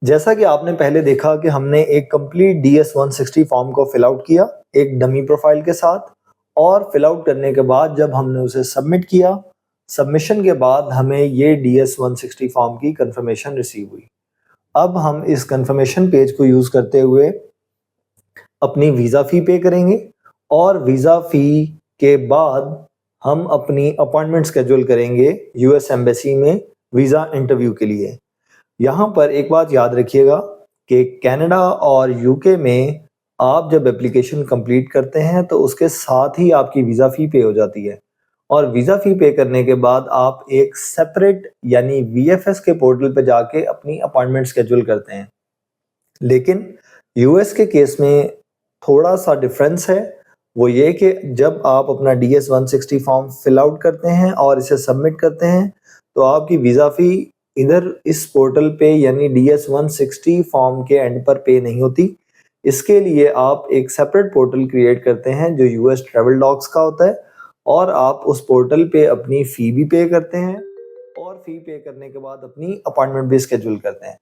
जैसा कि आपने पहले देखा कि हमने एक कंप्लीट DS-160 फॉर्म को फिल आउट किया एक डमी प्रोफाइल के साथ, और फिल आउट करने के बाद जब हमने उसे सबमिट किया, सबमिशन के बाद हमें ये DS-160 फॉर्म की कंफर्मेशन रिसीव हुई। अब हम इस कंफर्मेशन पेज को यूज़ करते हुए अपनी वीज़ा फ़ी पे करेंगे, और वीज़ा फ़ी के बाद हम अपनी अपॉइंटमेंट शेड्यूल करेंगे यूएस एम्बेसी में वीज़ा इंटरव्यू के लिए। यहाँ पर एक बात याद रखिएगा कि कनाडा और यूके में आप जब एप्लीकेशन कंप्लीट करते हैं तो उसके साथ ही आपकी वीज़ा फ़ी पे हो जाती है, और वीज़ा फ़ी पे करने के बाद आप एक सेपरेट यानी वीएफएस के पोर्टल पे जाके अपनी अपॉइंटमेंट शेड्यूल करते हैं। लेकिन यूएस के केस में थोड़ा-सा डिफरेंस है, वो ये कि जब आप अपना DS-160 फॉर्म फिल आउट करते हैं और इसे सबमिट करते हैं, तो आपकी वीज़ा फ़ी इधर इस पोर्टल पे यानी DS-160 फॉर्म के एंड पर पे नहीं होती। इसके लिए आप एक सेपरेट पोर्टल क्रिएट करते हैं जो यूएस ट्रैवल डॉक्स का होता है, और आप उस पोर्टल पे अपनी फ़ी भी पे करते हैं, और फ़ी पे करने के बाद अपनी अपॉइंटमेंट भी शेड्यूल करते हैं।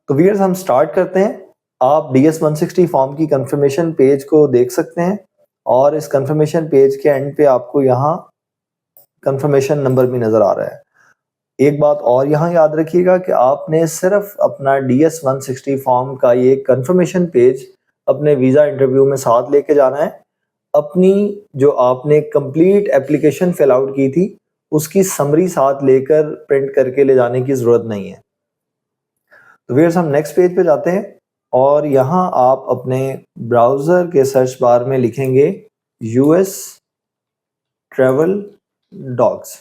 तो व्यूअर्स, हम स्टार्ट करते हैं। आप DS-160 फॉर्म की कंफर्मेशन पेज को देख सकते हैं, और इस कंफर्मेशन पेज के एंड पे आपको यहाँ कंफर्मेशन नंबर भी नज़र आ रहा है। एक बात और यहाँ याद रखिएगा कि आपने सिर्फ अपना DS-160 फॉर्म का ये कंफर्मेशन पेज अपने वीज़ा इंटरव्यू में साथ लेके जाना है। अपनी जो आपने कंप्लीट एप्लीकेशन फिल आउट की थी, उसकी समरी साथ लेकर प्रिंट करके ले जाने की ज़रूरत नहीं है। तो व्यूअर्स, हम नेक्स्ट पेज पे जाते हैं, और यहाँ आप अपने ब्राउज़र के सर्च बार में लिखेंगे यूएस ट्रैवल डॉक्स।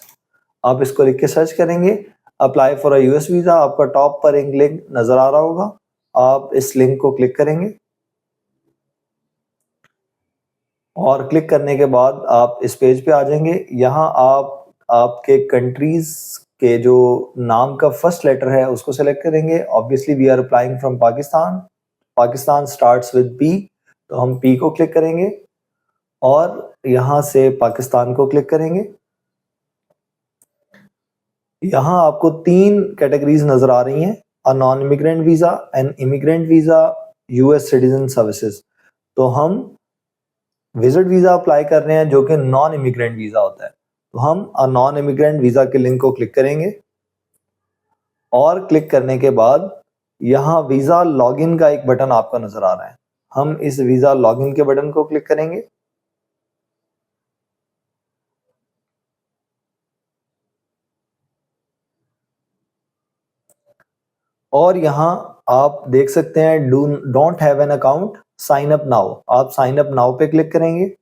आप इसको लिख के सर्च करेंगे, apply for a US visa, आपका टॉप पर एक लिंक नज़र आ रहा होगा, आप इस लिंक को क्लिक करेंगे, और क्लिक करने के बाद आप इस पेज पे आ जाएंगे। यहाँ आप आपके कंट्रीज़ के जो नाम का फर्स्ट लेटर है उसको सेलेक्ट करेंगे। Obviously we are applying from Pakistan, Pakistan starts with P, तो हम पी को क्लिक करेंगे, और यहाँ से पाकिस्तान को क्लिक करेंगे। यहाँ आपको 3 कैटेगरीज नज़र आ रही हैं, a non immigrant visa, N immigrant visa, US citizen services. तो हम विजिट वीज़ा अप्लाई कर रहे हैं जो कि नॉन इमिग्रेंट वीज़ा होता है, तो हम अ नॉन इमिग्रेंट वीज़ा के लिंक को क्लिक करेंगे, और क्लिक करने के बाद यहाँ वीज़ा लॉगिन का एक बटन आपको नज़र आ रहा है। हम इस वीज़ा लॉगिन के बटन को क्लिक करेंगे, और यहाँ आप देख सकते हैं don't have an account, sign up now. आप साइन अप नाउ पे क्लिक करेंगे,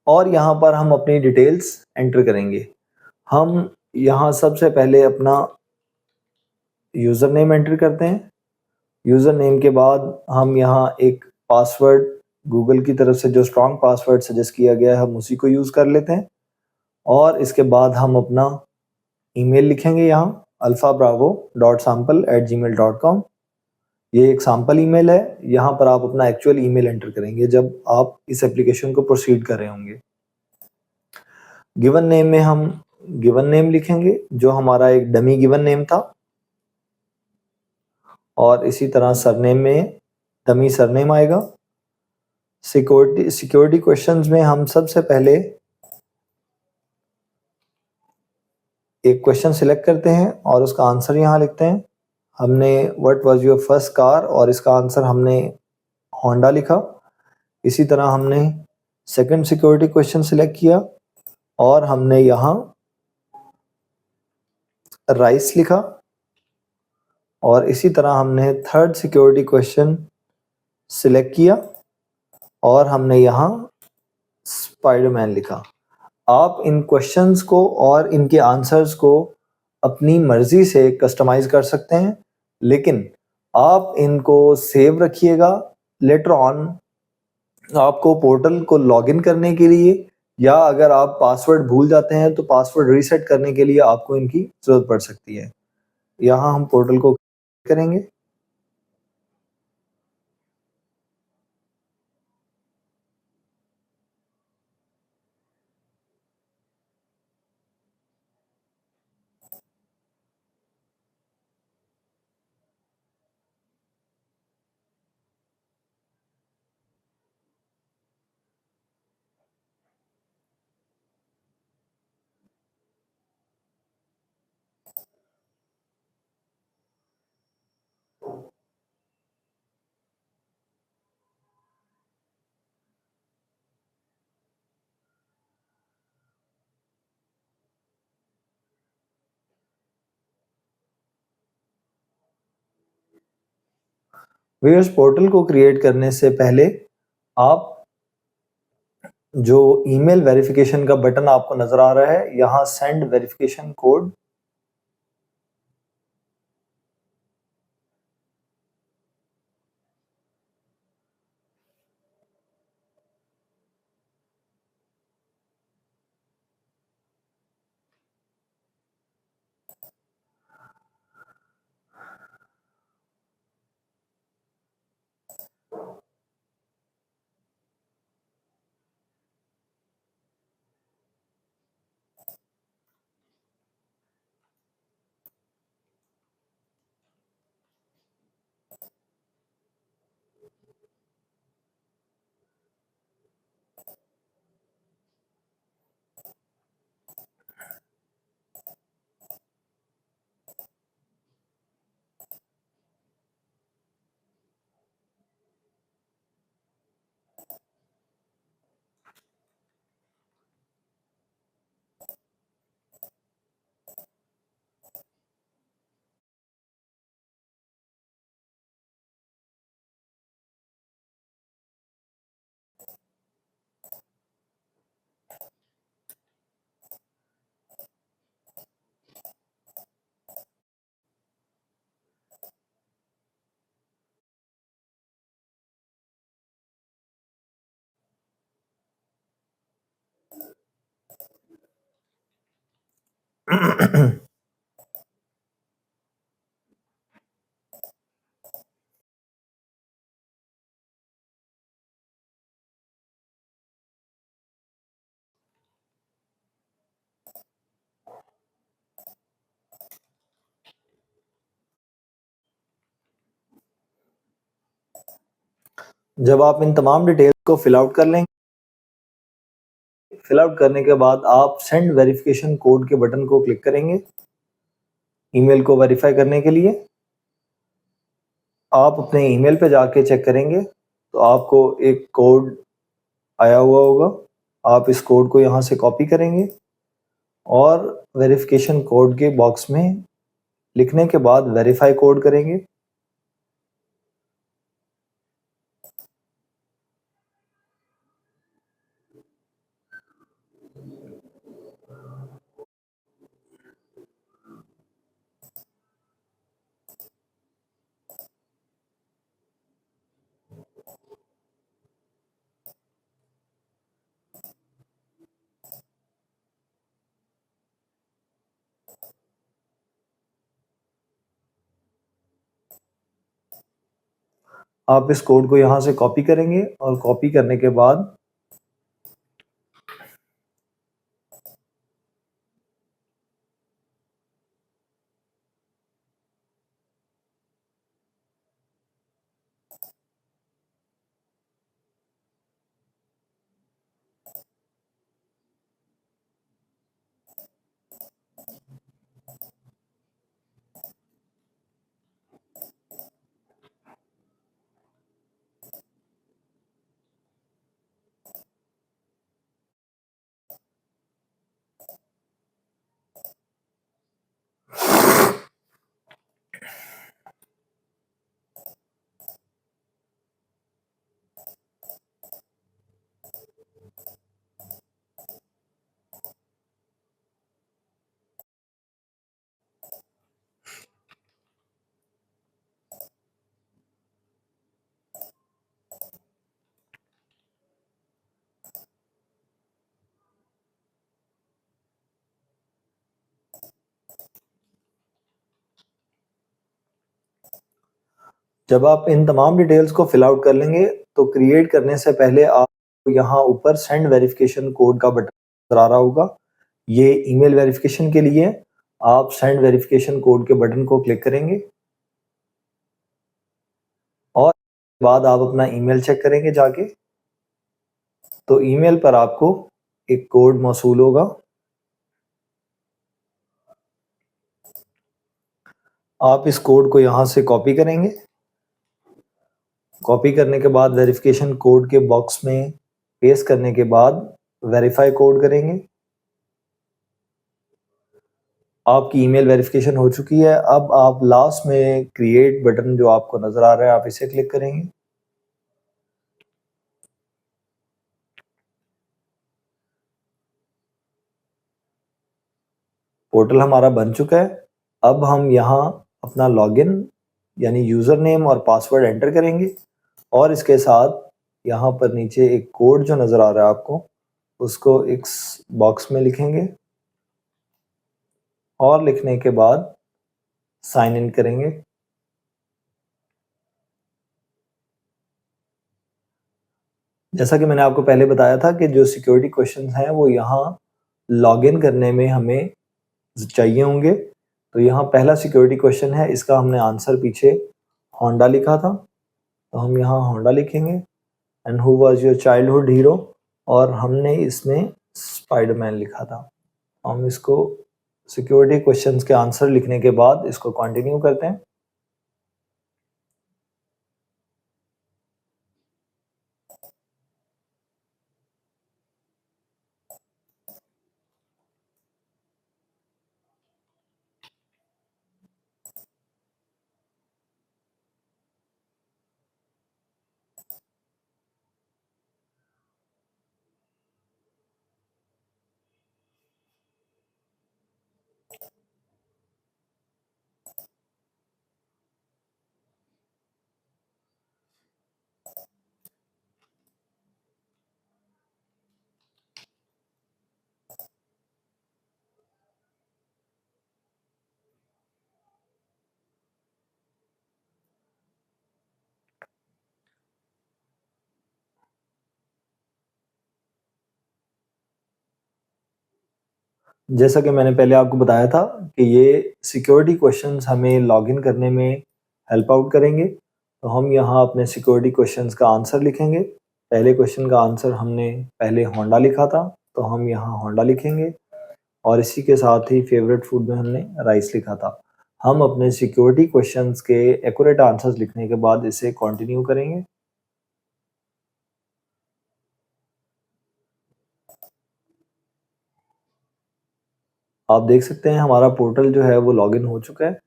और यहाँ पर हम अपनी डिटेल्स एंटर करेंगे। हम यहाँ सबसे पहले अपना यूज़र नेम एंटर करते हैं। यूज़र नेम के बाद हम यहाँ एक पासवर्ड, गूगल की तरफ से जो स्ट्रॉन्ग पासवर्ड सजेस्ट किया गया है हम उसी को यूज़ कर लेते हैं, और इसके बाद हम अपना ईमेल लिखेंगे यहाँ alphabravo.sample@gmail.com। ये एक सैंपल ईमेल है, यहाँ पर आप अपना एक्चुअल ईमेल एंटर करेंगे जब आप इस एप्लीकेशन को प्रोसीड कर रहे होंगे। गिवन नेम में हम गिवन नेम लिखेंगे जो हमारा एक डमी गिवन नेम था, और इसी तरह सरनेम में डमी सरनेम आएगा। सिक्योरिटी क्वेश्चंस में हम सबसे पहले एक क्वेश्चन सिलेक्ट करते हैं और उसका आंसर यहाँ लिखते हैं। हमने what was your first car, और इसका आंसर हमने होंडा लिखा। इसी तरह हमने सेकंड सिक्योरिटी क्वेश्चन सिलेक्ट किया, और हमने यहाँ राइस लिखा, और इसी तरह हमने थर्ड सिक्योरिटी क्वेश्चन सिलेक्ट किया, और हमने यहाँ स्पाइडरमैन लिखा। आप इन क्वेश्चंस को और इनके आंसर्स को अपनी मर्जी से कस्टमाइज कर सकते हैं, लेकिन आप इनको सेव रखिएगा। लेटर ऑन आपको पोर्टल को लॉगिन करने के लिए, या अगर आप पासवर्ड भूल जाते हैं तो पासवर्ड रीसेट करने के लिए आपको इनकी ज़रूरत पड़ सकती है। यहाँ हम पोर्टल को करेंगे, व्यूअर्स, पोर्टल को क्रिएट करने से पहले आप जो ईमेल वेरिफिकेशन का बटन आपको नजर आ रहा है, यहाँ सेंड वेरिफिकेशन कोड, जब आप इन तमाम डिटेल्स को फिल आउट कर लेंगे, फिल आउट करने के बाद आप सेंड वेरिफिकेशन कोड के बटन को क्लिक करेंगे ईमेल को वेरीफाई करने के लिए। आप अपने ईमेल पे जाके चेक करेंगे तो आपको एक कोड आया हुआ होगा। आप इस कोड को यहाँ से कॉपी करेंगे और वेरिफिकेशन कोड के बॉक्स में लिखने के बाद वेरीफाई कोड करेंगे। आप इस कोड को यहाँ से कॉपी करेंगे और कॉपी करने के बाद जब आप इन तमाम डिटेल्स को फिल आउट कर लेंगे तो क्रिएट करने से पहले आपको यहाँ ऊपर सेंड वेरिफिकेशन कोड का बटन नजर आ रहा होगा। ये ईमेल वेरिफिकेशन के लिए आप सेंड वेरिफिकेशन कोड के बटन को क्लिक करेंगे और बाद आप अपना ईमेल चेक करेंगे जाके, तो ईमेल पर आपको एक कोड मौसूल होगा। आप इस कोड को यहाँ से कॉपी करेंगे। कॉपी करने के बाद वेरिफिकेशन कोड के बॉक्स में पेस्ट करने के बाद वेरीफाई कोड करेंगे। आपकी ईमेल वेरिफिकेशन हो चुकी है। अब आप लास्ट में क्रिएट बटन जो आपको नज़र आ रहा है, आप इसे क्लिक करेंगे। पोर्टल हमारा बन चुका है। अब हम यहाँ अपना लॉगिन यानी यूज़र नेम और पासवर्ड एंटर करेंगे और इसके साथ यहाँ पर नीचे एक कोड जो नज़र आ रहा है आपको, उसको इस बॉक्स में लिखेंगे और लिखने के बाद साइन इन करेंगे। जैसा कि मैंने आपको पहले बताया था कि जो सिक्योरिटी क्वेश्चंस हैं वो यहाँ लॉगिन करने में हमें चाहिए होंगे। तो यहाँ पहला सिक्योरिटी क्वेश्चन है, इसका हमने आंसर पीछे होंडा लिखा था, तो हम यहाँ होंडा लिखेंगे। And who was your childhood hero, और हमने इसमें स्पाइडरमैन लिखा था। हम इसको सिक्योरिटी क्वेश्चंस के आंसर लिखने के बाद इसको कंटिन्यू करते हैं। जैसा कि मैंने पहले आपको बताया था कि ये सिक्योरिटी क्वेश्चंस हमें लॉगिन करने में हेल्प आउट करेंगे। तो हम यहाँ अपने सिक्योरिटी क्वेश्चंस का आंसर लिखेंगे। पहले क्वेश्चन का आंसर हमने पहले होंडा लिखा था, तो हम यहाँ होंडा लिखेंगे और इसी के साथ ही फेवरेट फूड में हमने राइस लिखा था। हम अपने सिक्योरिटी क्वेश्चंस के एक्यूरेट आंसर्स लिखने के बाद इसे कंटिन्यू करेंगे। आप देख सकते हैं हमारा पोर्टल जो है वो लॉगिन हो चुका है।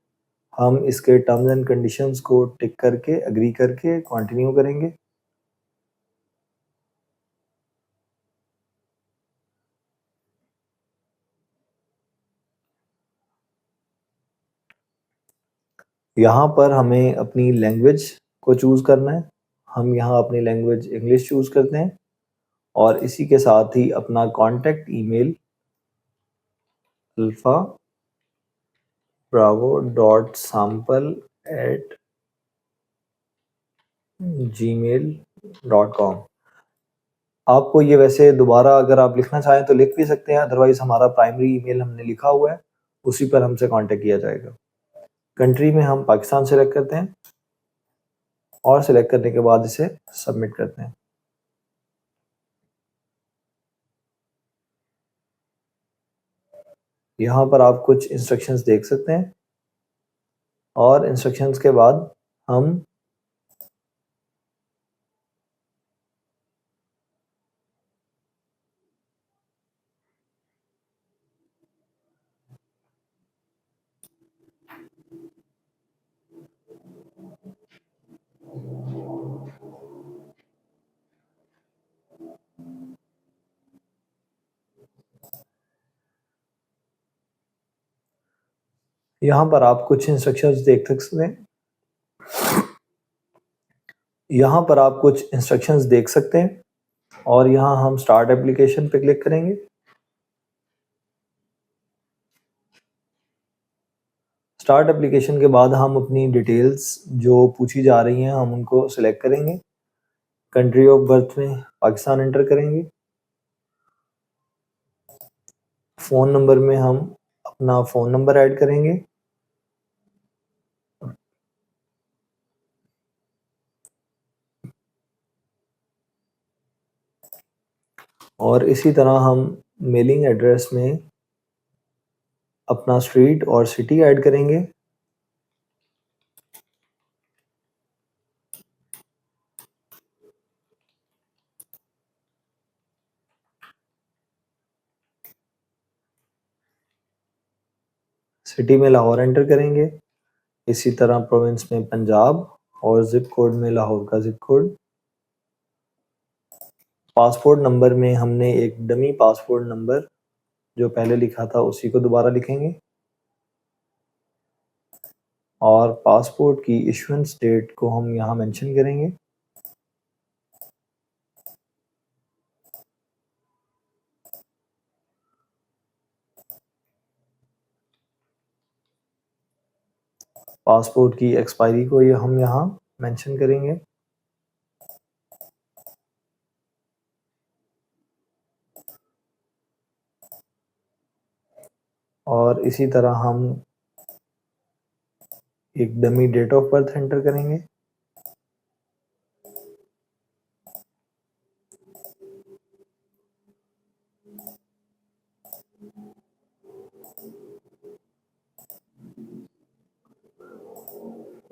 हम इसके टर्म्स एंड कंडीशंस को टिक करके एग्री करके कंटिन्यू करेंगे। यहाँ पर हमें अपनी लैंग्वेज को चूज़ करना है। हम यहाँ अपनी लैंग्वेज इंग्लिश चूज़ करते हैं और इसी के साथ ही अपना कॉन्टैक्ट ईमेल alpha.bravo.sample@gmail.com। आपको ये वैसे दोबारा अगर आप लिखना चाहें तो लिख भी सकते हैं, अदरवाइज़ हमारा प्राइमरी ईमेल हमने लिखा हुआ है, उसी पर हमसे कॉन्टैक्ट किया जाएगा। कंट्री में हम पाकिस्तान सेलेक्ट करते हैं और सेलेक्ट करने के बाद इसे सबमिट करते हैं। यहाँ पर आप कुछ इंस्ट्रक्शंस देख सकते हैं और इंस्ट्रक्शंस के बाद हम यहाँ पर आप कुछ इंस्ट्रक्शंस देख सकते हैं। यहाँ पर आप कुछ इंस्ट्रक्शंस देख सकते हैं और यहाँ हम स्टार्ट एप्लीकेशन पे क्लिक करेंगे। स्टार्ट एप्लीकेशन के बाद हम अपनी डिटेल्स जो पूछी जा रही हैं हम उनको सिलेक्ट करेंगे। कंट्री ऑफ बर्थ में पाकिस्तान एंटर करेंगे। फ़ोन नंबर में हम अपना फ़ोन नंबर ऐड करेंगे। और इसी तरह हम मेलिंग एड्रेस में अपना स्ट्रीट और सिटी ऐड करेंगे। सिटी में लाहौर एंटर करेंगे, इसी तरह प्रोविंस में पंजाब और जिप कोड में लाहौर का जिप कोड। पासपोर्ट नंबर में हमने एक डमी पासपोर्ट नंबर जो पहले लिखा था उसी को दोबारा लिखेंगे और पासपोर्ट की इशुएंस डेट को हम यहाँ मेंशन करेंगे। पासपोर्ट की एक्सपायरी को ये हम यहाँ मेंशन करेंगे। और इसी तरह हम एक dummy date of birth enter करेंगे।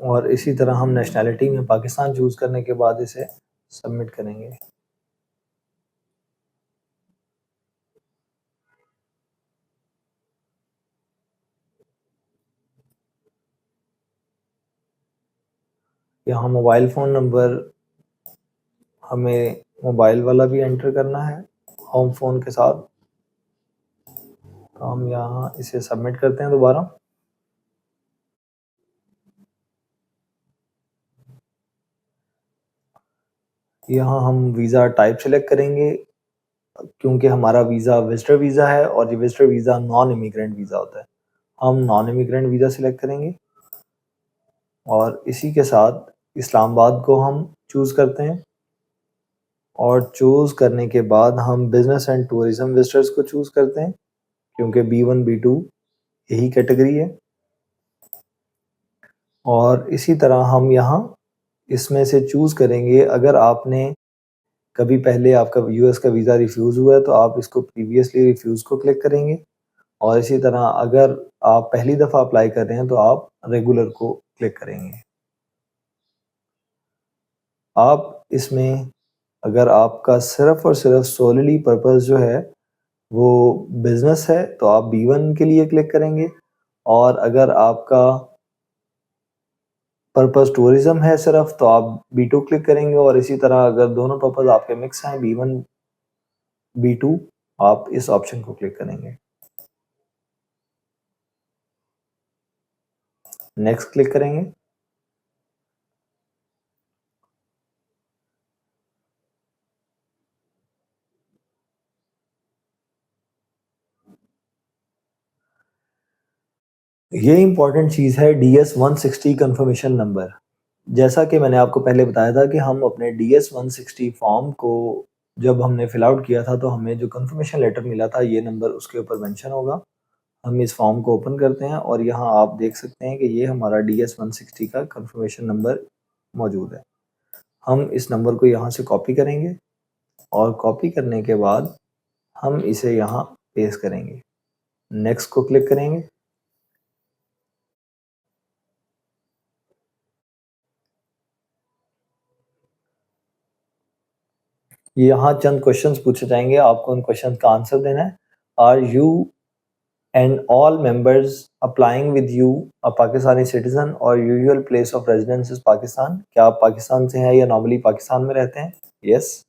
और इसी तरह हम नेशनैलिटी में पाकिस्तान चूज़ करने के बाद इसे सबमिट करेंगे। यहाँ मोबाइल फ़ोन नंबर हमें मोबाइल वाला भी एंटर करना है होम फ़ोन के साथ, तो हम यहाँ इसे सबमिट करते हैं दोबारा। यहाँ हम वीज़ा टाइप सेलेक्ट करेंगे क्योंकि हमारा वीज़ा विज़िटर वीज़ा है और ये visitor visa non immigrant visa होता है। हम नॉन इमिग्रेंट वीज़ा सिलेक्ट करेंगे और इसी के साथ इस्लामाबाद को हम चूज़ करते हैं और चूज़ करने के बाद हम बिज़नेस एंड टूरिज़्म विज़िटर्स को चूज़ करते हैं क्योंकि B1 B2 यही कैटेगरी है। और इसी तरह हम यहाँ इसमें से चूज़ करेंगे, अगर आपने कभी पहले आपका यूएस का वीज़ा रिफ्यूज़ हुआ है तो आप इसको प्रीवियसली रिफ्यूज़ को क्लिक करेंगे और इसी तरह अगर आप पहली दफ़ा अप्लाई कर रहे हैं तो आप रेगुलर को क्लिक करेंगे। आप इसमें अगर आपका सिर्फ़ और सिर्फ़ सोलली पर्पस जो है वो बिज़नेस है तो आप B1 के लिए क्लिक करेंगे और अगर आपका पर्पस टूरिज़्म है सिर्फ़ तो आप B2 क्लिक करेंगे और इसी तरह अगर दोनों पर्पस आपके मिक्स हैं B1 B2 आप इस ऑप्शन को क्लिक करेंगे। नेक्स्ट क्लिक करेंगे। ये इम्पॉर्टेंट चीज़ है DS-160 कंफर्मेशन नंबर। जैसा कि मैंने आपको पहले बताया था कि हम अपने DS-160 फॉर्म को जब हमने फिल आउट किया था तो हमें जो कंफर्मेशन लेटर मिला था ये नंबर उसके ऊपर मेंशन होगा। हम इस फॉर्म को ओपन करते हैं और यहाँ आप देख सकते हैं कि ये हमारा DS-160 का कंफर्मेशन नंबर मौजूद है। हम इस नंबर को यहाँ से कॉपी करेंगे और कॉपी करने के बाद हम इसे यहाँ पेस्ट करेंगे। नेक्स्ट को क्लिक करेंगे। यहाँ चंद क्वेश्चंस पूछे जाएंगे, आपको उन क्वेश्चन का आंसर देना है। Are you and all members applying with you a Pakistani citizen और usual place of residence is Pakistan? क्या आप पाकिस्तान से हैं या नॉर्मली पाकिस्तान में रहते हैं? यस।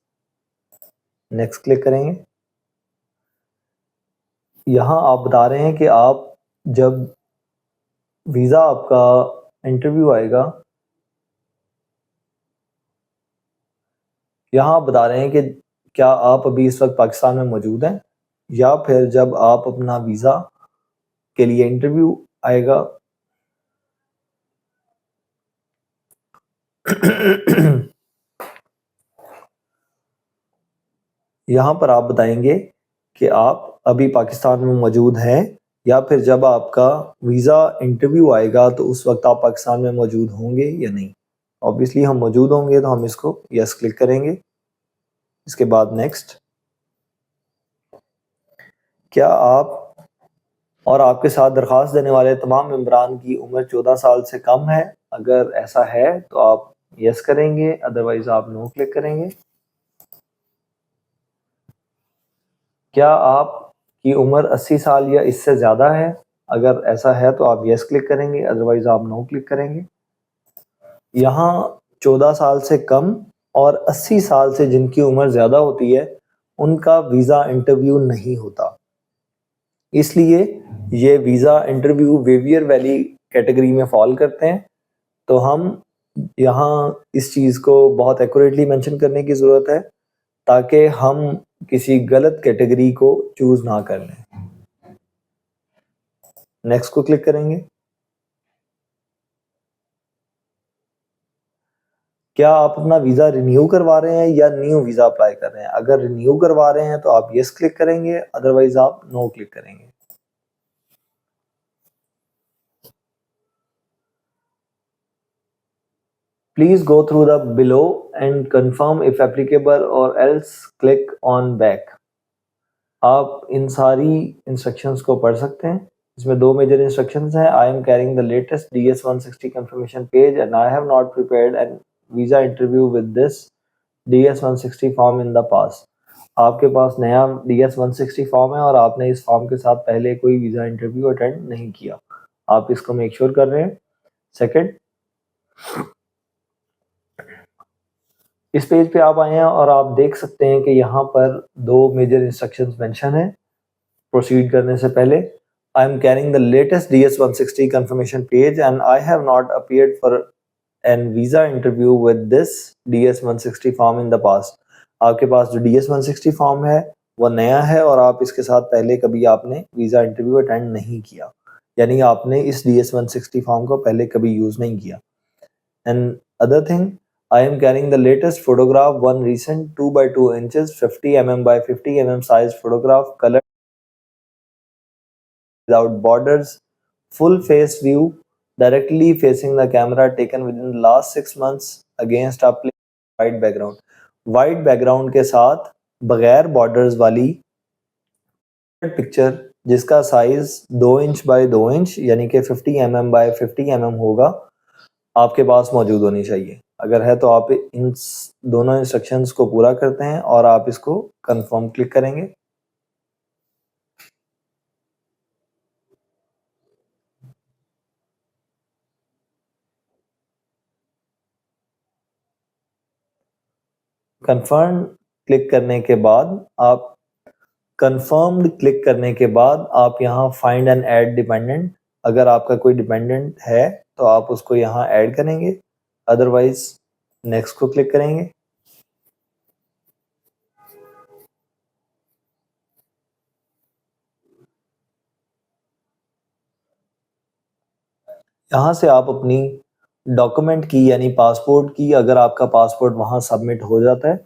नेक्स्ट क्लिक करेंगे। यहाँ आप बता रहे हैं कि आप जब वीज़ा आपका इंटरव्यू आएगा, यहाँ आप बता रहे हैं कि क्या आप अभी इस वक्त पाकिस्तान में मौजूद हैं या फिर जब आप अपना वीज़ा के लिए इंटरव्यू आएगा यहाँ पर आप बताएंगे कि आप अभी पाकिस्तान में मौजूद हैं या फिर जब आपका वीज़ा इंटरव्यू आएगा तो उस वक्त आप पाकिस्तान में मौजूद होंगे या नहीं। ऑब्वियसली हम मौजूद होंगे तो हम इसको यस क्लिक करेंगे। इसके बाद नेक्स्ट। क्या आप और आपके साथ दरख्वास्त देने वाले तमाम मेंबरान की उम्र 14 साल से कम है? अगर ऐसा है तो आप यस करेंगे, अदरवाइज आप नो क्लिक करेंगे। क्या आपकी उम्र 80 साल या इससे ज़्यादा है? अगर ऐसा है तो आप यस क्लिक करेंगे, अदरवाइज आप नो क्लिक करेंगे। यहाँ 14 साल से कम और 80 साल से जिनकी उम्र ज़्यादा होती है उनका वीज़ा इंटरव्यू नहीं होता, इसलिए ये visa interview waiver valley category में फॉल करते हैं। तो हम यहाँ इस चीज़ को बहुत एक्यूरेटली मेंशन करने की ज़रूरत है ताकि हम किसी गलत कैटेगरी को चूज़ ना कर लें। नेक्स्ट को क्लिक करेंगे। क्या आप अपना वीज़ा रिन्यू करवा रहे हैं या न्यू वीज़ा अप्लाई कर रहे हैं? अगर रिन्यू करवा रहे हैं तो आप यस क्लिक करेंगे, अदरवाइज आप नो क्लिक करेंगे। Please go through the below and confirm if applicable or else click on back। आप इन सारी इंस्ट्रक्शंस को पढ़ सकते हैं। इसमें दो मेजर इंस्ट्रक्शंस हैं। आई am carrying the latest DS-160 confirmation page and I have not prepared N visa interview with this DS-160 form in the past. आपके पास नया DS-160 फॉर्म है और आपने इस फॉर्म के साथ पहले कोई वीज़ा इंटरव्यू अटेंड नहीं किया। आप इसको मेक श्योर कर रहे हैं। सेकंड, इस पेज पे आप आए हैं और आप देख सकते हैं कि यहाँ पर दो मेजर इंस्ट्रक्शंस मेंशन है प्रोसीड करने से पहले। I am carrying the latest DS-160 confirmation page and I have not appeared for an visa interview with this DS-160 form in the past. आपके पास जो DS-160 फॉर्म है वो नया है और आप इसके साथ पहले कभी आपने वीज़ा इंटरव्यू अटेंड नहीं किया, यानी आपने इस DS-160 फॉर्म को पहले कभी यूज़ नहीं किया। And other thing, I am carrying the latest photograph, one recent 2 by 2 inches, 50 mm by 50 mm size photograph, color without borders, full face view, directly facing the camera, taken within the last 6 months against a plain white background। White background के साथ बगैर borders वाली picture जिसका size 2 inch by 2 inch यानी कि 50 mm bye 50 mm होगा, आपके पास मौजूद होनी चाहिए। अगर है तो आप इन दोनों इंस्ट्रक्शंस को पूरा करते हैं और आप इसको कंफर्म क्लिक करेंगे। कंफर्म क्लिक करने के बाद आप कंफर्म्ड क्लिक करने के बाद आप यहाँ फाइंड एंड ऐड डिपेंडेंट, अगर आपका कोई डिपेंडेंट है तो आप उसको यहाँ ऐड करेंगे, अदरवाइज नेक्स्ट को क्लिक करेंगे। यहाँ से आप अपनी डॉक्यूमेंट की यानी पासपोर्ट की, अगर आपका पासपोर्ट वहाँ सबमिट हो जाता है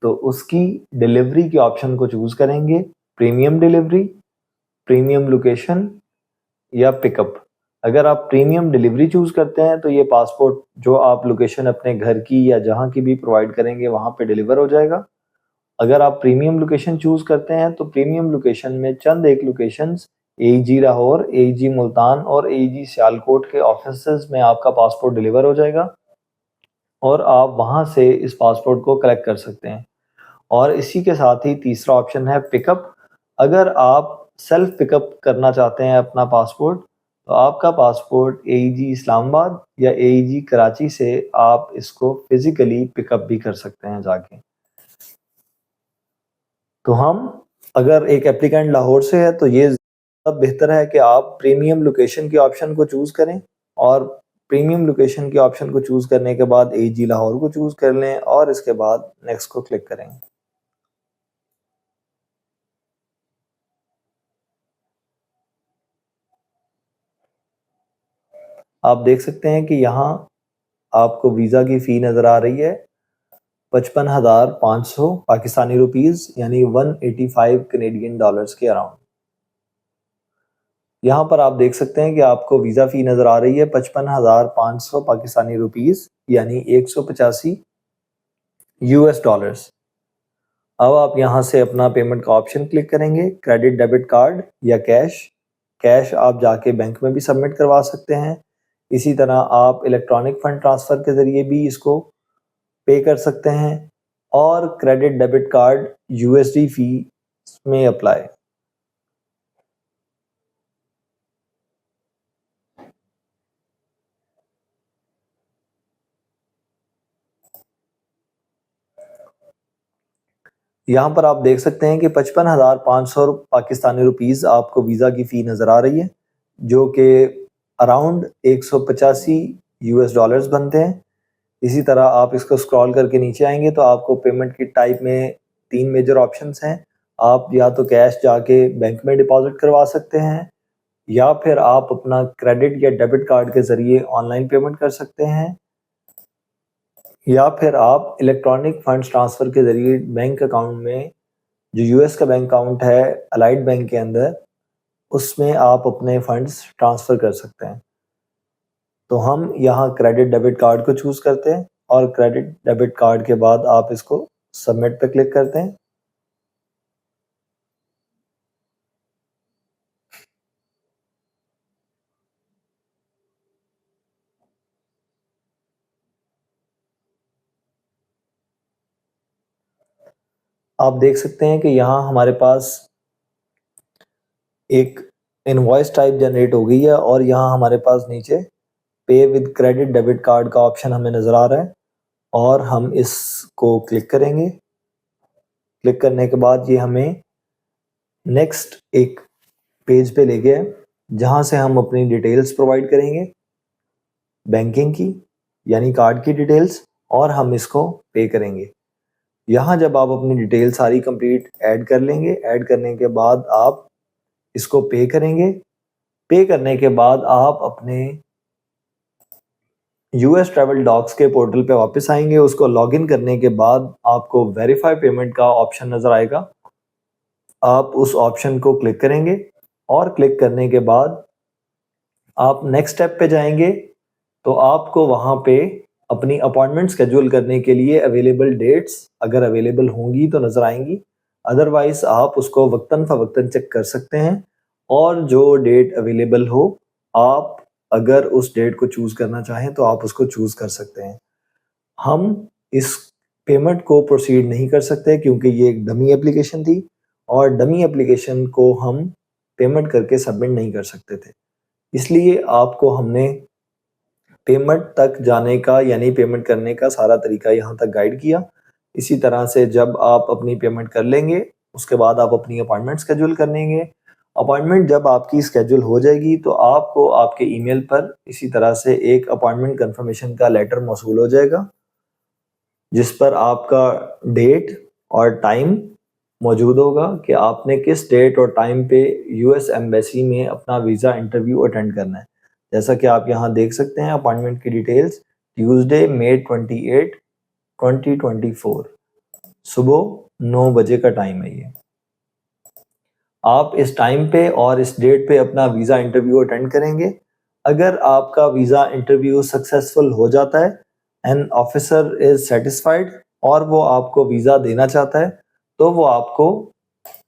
तो उसकी डिलीवरी के ऑप्शन को चूज़ करेंगे, प्रीमियम डिलीवरी, प्रीमियम लोकेशन या पिकअप। अगर आप प्रीमियम डिलीवरी चूज़ करते हैं तो ये पासपोर्ट जो आप लोकेशन अपने घर की या जहाँ की भी प्रोवाइड करेंगे वहाँ पे डिलीवर हो जाएगा। अगर आप प्रीमियम लोकेशन चूज़ करते हैं तो प्रीमियम लोकेशन में चंद एक locations AEG Lahore, AEG Multan और AEG सियालकोट के ऑफिसेज में आपका पासपोर्ट डिलीवर हो जाएगा और आप वहाँ से इस पासपोर्ट को कलेक्ट कर सकते हैं। और इसी के साथ ही तीसरा ऑप्शन है पिकअप। अगर आप सेल्फ पिकअप करना चाहते हैं अपना पासपोर्ट तो आपका पासपोर्ट AEG इस्लामाबाद या AEG कराची से आप इसको फिजिकली पिकअप भी कर सकते हैं जाके। तो हम अगर एक एप्लीकेंट लाहौर से है तो ये ज़्यादा बेहतर है कि आप प्रीमियम लोकेशन के ऑप्शन को चूज़ करें और प्रीमियम लोकेशन के ऑप्शन को चूज़ करने के बाद AEG लाहौर को चूज़ कर लें और इसके बाद नेक्स्ट को क्लिक करें। आप देख सकते हैं कि यहाँ आपको वीज़ा की फ़ी नज़र आ रही है 55,500 पाकिस्तानी रुपीज़ यानी 185 कनेडियन डॉलर्स के अराउंड। यहाँ पर आप देख सकते हैं कि आपको वीज़ा फ़ी नज़र आ रही है 55,500 पाकिस्तानी रुपीज़ यानी 185 US डॉलर्स। अब आप यहाँ से अपना पेमेंट का ऑप्शन क्लिक करेंगे, क्रेडिट डेबिट कार्ड या कैश। कैश आप जाके बैंक में भी सबमिट करवा सकते हैं। इसी तरह आप इलेक्ट्रॉनिक फ़ंड ट्रांसफ़र के ज़रिए भी इसको पे कर सकते हैं और क्रेडिट डेबिट कार्ड USD फ़ी में अप्लाई। यहाँ पर आप देख सकते हैं कि 55,500 पाकिस्तानी रुपीस आपको वीज़ा की फ़ी नज़र आ रही है, जो कि अराउंड 185 यूएस डॉलर्स बनते हैं। इसी तरह आप इसको स्क्रॉल करके नीचे आएंगे तो आपको पेमेंट की टाइप में 3 मेजर ऑप्शंस हैं। आप या तो कैश जाके बैंक में डिपॉजिट करवा सकते हैं, या फिर आप अपना क्रेडिट या डेबिट कार्ड के ज़रिए ऑनलाइन पेमेंट कर सकते हैं, या फिर आप इलेक्ट्रॉनिक फंड्स ट्रांसफ़र के ज़रिए बैंक अकाउंट में, जो यूएस का बैंक अकाउंट है अलाइड बैंक के अंदर, उसमें आप अपने फंड्स ट्रांसफ़र कर सकते हैं। तो हम यहाँ क्रेडिट डेबिट कार्ड को चूज़ करते हैं और क्रेडिट डेबिट कार्ड के बाद आप इसको सबमिट पे क्लिक करते हैं। आप देख सकते हैं कि यहाँ हमारे पास एक इनवॉइस टाइप जनरेट हो गई है और यहाँ हमारे पास नीचे पे विद क्रेडिट डेबिट कार्ड का ऑप्शन हमें नज़र आ रहा है और हम इसको क्लिक करेंगे। क्लिक करने के बाद ये हमें नेक्स्ट एक पेज पे ले गया है, जहाँ से हम अपनी डिटेल्स प्रोवाइड करेंगे बैंकिंग की, यानी कार्ड की डिटेल्स, और हम इसको पे करेंगे। यहाँ जब आप अपनी डिटेल सारी कंप्लीट ऐड कर लेंगे, ऐड करने के बाद आप इसको पे करेंगे। पे करने के बाद आप अपने यूएस ट्रैवल डॉक्स के पोर्टल पे वापस आएंगे। उसको लॉगिन करने के बाद आपको वेरीफाई पेमेंट का ऑप्शन नज़र आएगा। आप उस ऑप्शन को क्लिक करेंगे और क्लिक करने के बाद आप नेक्स्ट स्टेप पे जाएंगे तो आपको वहाँ पे अपनी अपॉइंटमेंट शेड्यूल करने के लिए अवेलेबल डेट्स अगर अवेलेबल होंगी तो नज़र आएंगी, अदरवाइज आप उसको वक्तन फ़वक्तन चेक कर सकते हैं और जो डेट अवेलेबल हो, आप अगर उस डेट को चूज़ करना चाहें तो आप उसको चूज़ कर सकते हैं। हम इस पेमेंट को प्रोसीड नहीं कर सकते क्योंकि ये एक डमी एप्लीकेशन थी और डमी एप्लीकेशन को हम पेमेंट करके सबमिट नहीं कर सकते थे। इसलिए आपको हमने पेमेंट तक जाने का यानी पेमेंट करने का सारा तरीका यहाँ तक गाइड किया। इसी तरह से जब आप अपनी पेमेंट कर लेंगे, उसके बाद आप अपनी अपॉइंटमेंट शेड्यूल कर लेंगे। अपॉइंटमेंट जब आपकी शेड्यूल हो जाएगी तो आपको आपके ईमेल पर इसी तरह से एक अपॉइंटमेंट कंफर्मेशन का लेटर मौसूल हो जाएगा, जिस पर आपका डेट और टाइम मौजूद होगा कि आपने किस डेट और टाइम पे यूएस एम्बेसी में अपना वीज़ा इंटरव्यू अटेंड करना है। जैसा कि आप यहाँ देख सकते हैं अपॉइंटमेंट की डिटेल्स, ट्यूसडे मई 28, 2024, सुबह 9 बजे का टाइम है ये। आप इस टाइम पे और इस डेट पे अपना वीज़ा इंटरव्यू अटेंड करेंगे। अगर आपका वीज़ा इंटरव्यू सक्सेसफुल हो जाता है एंड ऑफिसर इज़ सेटिस्फाइड और वो आपको वीज़ा देना चाहता है, तो वो आपको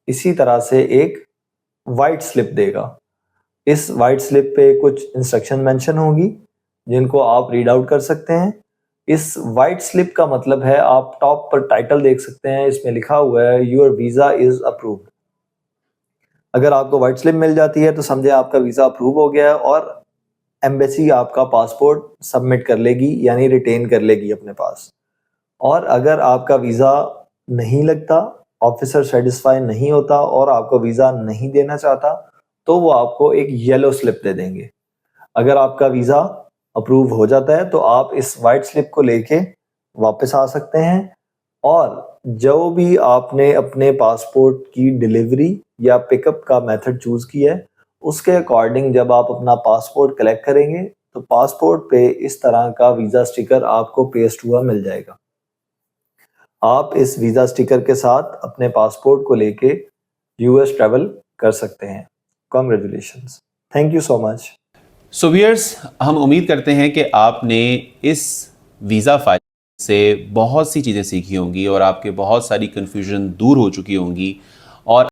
इसी तरह से एक वाइट स्लिप देगा। इस वाइट स्लिप पे कुछ इंस्ट्रक्शन मेंशन होगी जिनको आप रीड आउट कर सकते हैं। इस वाइट स्लिप का मतलब है, आप टॉप पर टाइटल देख सकते हैं, इसमें लिखा हुआ है योर वीज़ा इज़ अप्रूव्ड। अगर आपको वाइट स्लिप मिल जाती है तो समझे आपका वीज़ा अप्रूव हो गया है और एम्बेसी आपका पासपोर्ट सबमिट कर लेगी यानी रिटेन कर लेगी अपने पास। और अगर आपका वीज़ा नहीं लगता, ऑफिसर सेटिस्फाई नहीं होता और आपको वीज़ा नहीं देना चाहता, तो वो आपको एक येलो स्लिप दे देंगे। अगर आपका वीज़ा अप्रूव हो जाता है तो आप इस वाइट स्लिप को लेके वापस आ सकते हैं और जो भी आपने अपने पासपोर्ट की डिलीवरी या पिकअप का मेथड चूज़ किया है, उसके अकॉर्डिंग जब आप अपना पासपोर्ट कलेक्ट करेंगे तो पासपोर्ट पे इस तरह का वीज़ा स्टिकर आपको पेस्ट हुआ मिल जाएगा। आप इस वीज़ा स्टिकर के साथ अपने पासपोर्ट को लेके यूएस ट्रैवल कर सकते हैं। Congratulations, thank you so much. So viewers, हम उम्मीद करते हैं कि आपने इस वीज़ा फाइल से बहुत सी चीज़ें सीखी होंगी और आपके बहुत सारी कन्फ्यूजन दूर हो चुकी होंगी